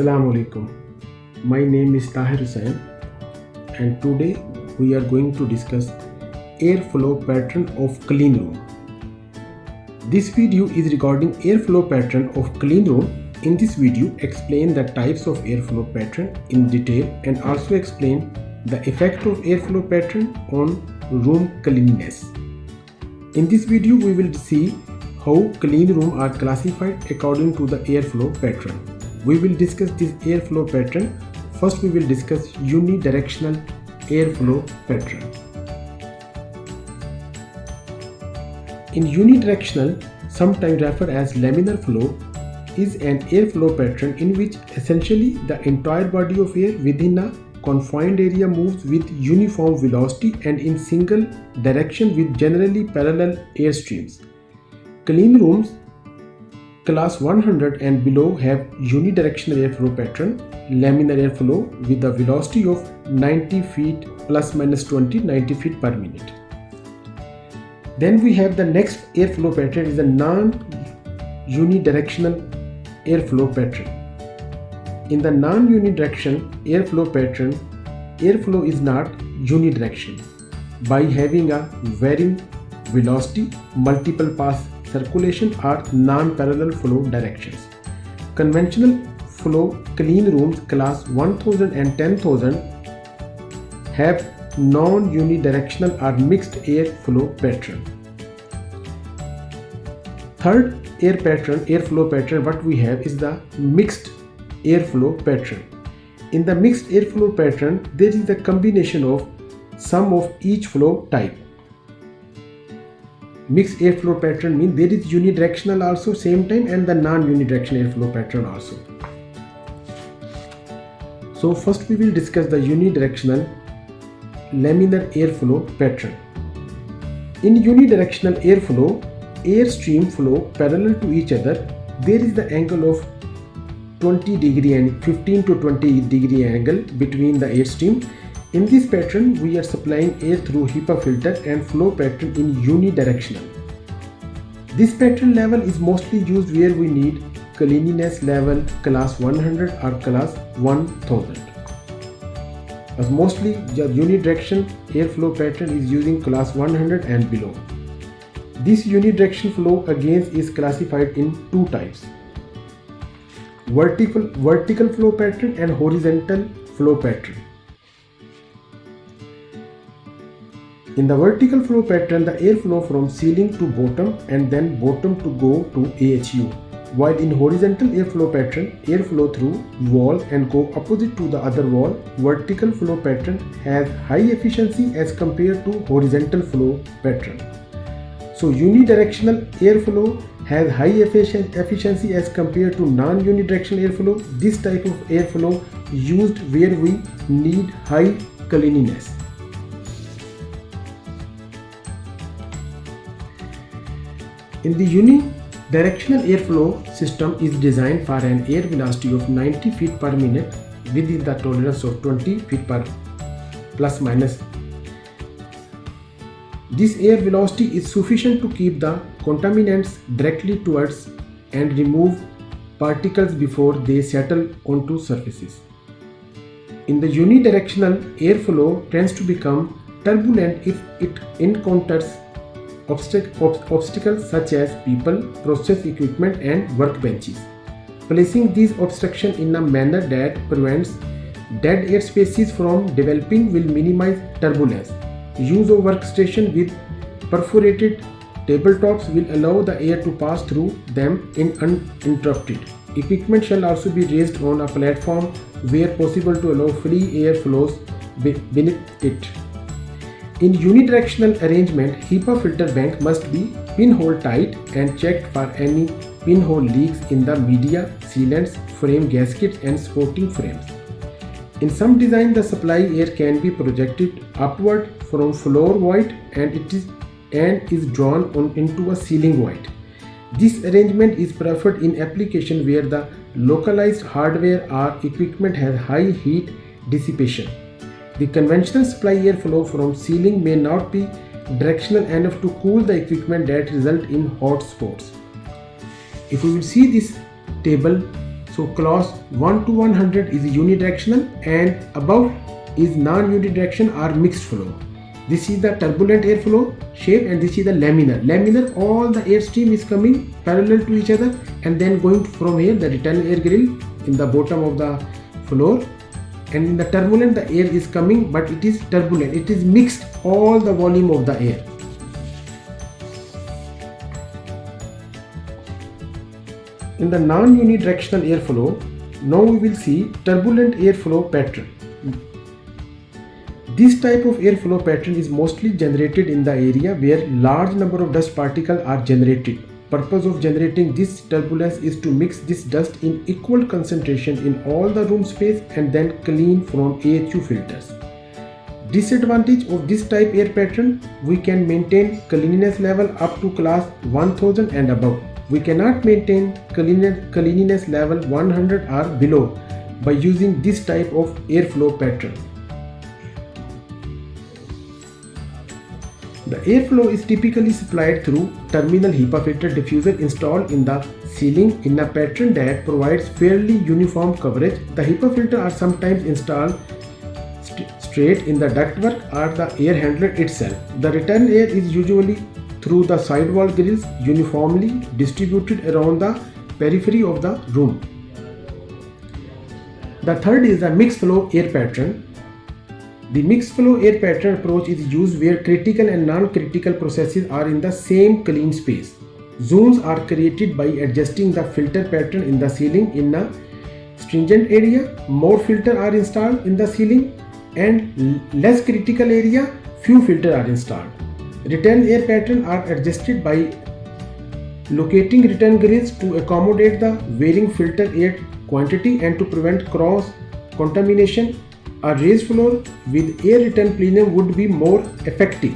Assalamu alaikum. My name is Tahir Hussain and today we are going to discuss airflow pattern of clean room. This video is regarding airflow pattern of clean room. In this video, explain the types of airflow pattern in detail and also explain the effect of airflow pattern on room cleanliness. In this video, we will see how clean rooms are classified according to the airflow pattern. We will discuss this airflow pattern. First, we will discuss unidirectional airflow pattern. In unidirectional, sometimes referred as laminar flow, is an airflow pattern in which essentially the entire body of air within a confined area moves with uniform velocity and in single direction with generally parallel air streams. Clean rooms class 100 and below have unidirectional airflow pattern, laminar airflow with a velocity of 90 feet plus minus 90 feet per minute. Then we have the next airflow pattern is a non-unidirectional airflow pattern. In the non-unidirectional airflow pattern, airflow is not unidirectional. By having a varying velocity, multiple pass circulation are non-parallel flow directions. Conventional flow clean rooms class 1000 and 10,000 have non-unidirectional or mixed air flow pattern. Third airflow pattern what we have is the mixed airflow pattern. In the mixed airflow pattern, there is the combination of sum of each flow type. Mixed airflow pattern means there is unidirectional also same time and the non-unidirectional airflow pattern also. So first we will discuss the unidirectional laminar airflow pattern. In unidirectional airflow, air stream flow parallel to each other. There is the angle of 20 degree and 15 to 20 degree angle between the air stream. In this pattern, we are supplying air through HEPA filter and flow pattern in unidirectional. This pattern level is mostly used where we need cleanliness level class 100 or class 1000. As mostly the unidirectional airflow pattern is using class 100 and below. This unidirectional flow again is classified in two types: vertical flow pattern and horizontal flow pattern. In the vertical flow pattern, the air flow from ceiling to bottom and then bottom to go to AHU, while in horizontal airflow pattern, air flow through wall and go opposite to the other wall. Vertical flow pattern has high efficiency as compared to horizontal flow pattern. So unidirectional airflow has high efficiency as compared to non-unidirectional airflow. This type of airflow used where we need high cleanliness. In the unidirectional airflow system is designed for an air velocity of 90 feet per minute within the tolerance of 20 feet per plus minus. This air velocity is sufficient to keep the contaminants directly towards and remove particles before they settle onto surfaces. In the unidirectional, airflow tends to become turbulent if it encounters obstacles such as people, process equipment and workbenches. Placing these obstructions in a manner that prevents dead air spaces from developing will minimize turbulence. Use of workstation with perforated tabletops will allow the air to pass through them uninterrupted. Equipment shall also be raised on a platform where possible to allow free air flows beneath it. In unidirectional arrangement, HEPA filter bank must be pinhole tight and checked for any pinhole leaks in the media, sealants, frame gaskets and supporting frames. In some design, the supply air can be projected upward from floor void and is drawn into a ceiling void. This arrangement is preferred in application where the localized hardware or equipment has high heat dissipation. The conventional supply airflow from ceiling may not be directional enough to cool the equipment that result in hot spots. If we will see this table So class 1 to 100 is unidirectional, and above is non-unidirectional or mixed flow. This is the turbulent airflow shape, and this is the laminar. Laminar, all the airstream is coming parallel to each other and then going from here, the return air grill in the bottom of the floor. And in the turbulent, the air is coming, but it is turbulent. It is mixed, all the volume of the air. In the non-unidirectional airflow, now we will see turbulent airflow pattern. This type of airflow pattern is mostly generated in the area where large number of dust particles are generated. Purpose of generating this turbulence is to mix this dust in equal concentration in all the room space and then clean from AHU filters. Disadvantage of this type air pattern: we can maintain cleanliness level up to class 1000 and above. We cannot maintain cleanliness level 100 or below by using this type of airflow pattern. The airflow is typically supplied through terminal HEPA filter diffuser installed in the ceiling in a pattern that provides fairly uniform coverage. The HEPA filter are sometimes installed straight in the ductwork or the air handler itself. The return air is usually through the sidewall grills uniformly distributed around the periphery of the room. The third is the mixed flow air pattern. The mixed flow air pattern approach is used where critical and non-critical processes are in the same clean space. Zones are created by adjusting the filter pattern in the ceiling in a stringent area. More filters are installed in the ceiling, and less critical area, few filters are installed. Return air patterns are adjusted by locating return grills to accommodate the varying filter air quantity and to prevent cross contamination. A raised floor with air return plenum would be more effective.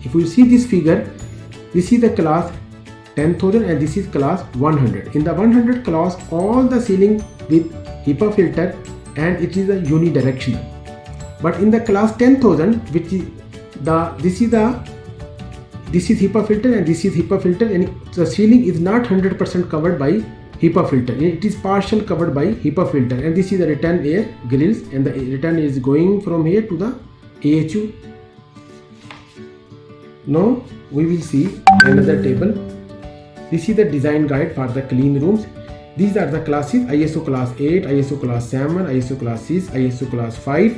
If you see this figure, this is the class 10,000 and this is class 100. In the 100 class, all the ceiling with HEPA filter and it is a unidirectional. But in the class 10,000, which is this is HEPA filter and this is HEPA filter, and the ceiling is not 100% covered by HEPA filter. It is partial covered by HEPA filter, and this is the return air grills, and the return is going from here to the AHU. Now we will see another table. This is the design guide for the clean rooms. These are the classes: ISO class 8, ISO class 7, ISO class 6, ISO class 5,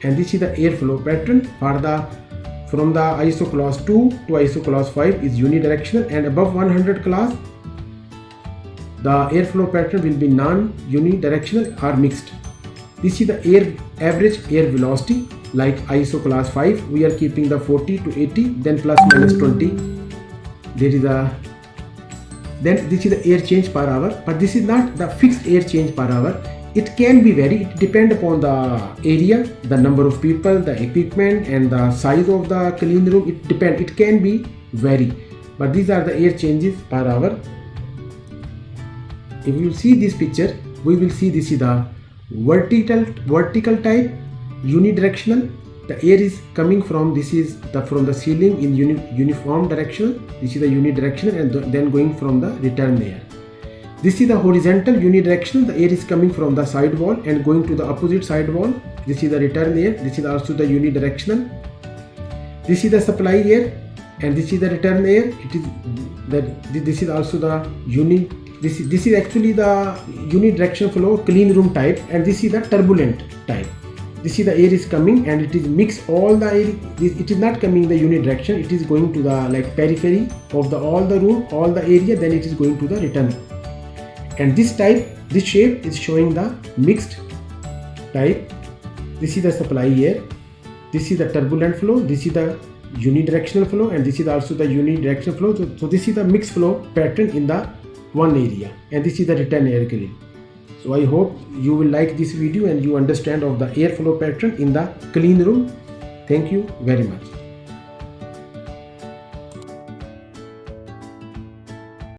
and this is the airflow pattern for from the ISO class 2 to ISO class 5 is unidirectional, and above 100 class the airflow pattern will be non-unidirectional or mixed. This is the average air velocity. Like ISO class 5, we are keeping the 40 to 80, then plus minus 20. Then this is the air change per hour, but this is not the fixed air change per hour. It can be vary. It depends upon the area, the number of people, the equipment, and the size of the clean room. It depends. It can be vary, but these are the air changes per hour. If you see this picture, we will see this is the vertical type unidirectional. The air is coming from from the ceiling in uniform direction. This is the unidirectional, and then going from the return air. This is the horizontal unidirectional. The air is coming from the side wall and going to the opposite side wall. This is the return air. This is also the unidirectional. This is the supply air, and this is the return air. This is also the This is actually the unidirectional flow clean room type, and this is the turbulent type. This is the air is coming and it is mixed all the air. It is not coming in the unidirection. It is going to the periphery of all the room, all the area. Then it is going to the return. And this shape is showing the mixed type. This is the supply air. This is the turbulent flow. This is the unidirectional flow, and this is also the unidirectional flow. So this is the mixed flow pattern in the one area, and this is the return air grill. So I hope you will like this video and you understand of the airflow pattern in the clean room. Thank you very much.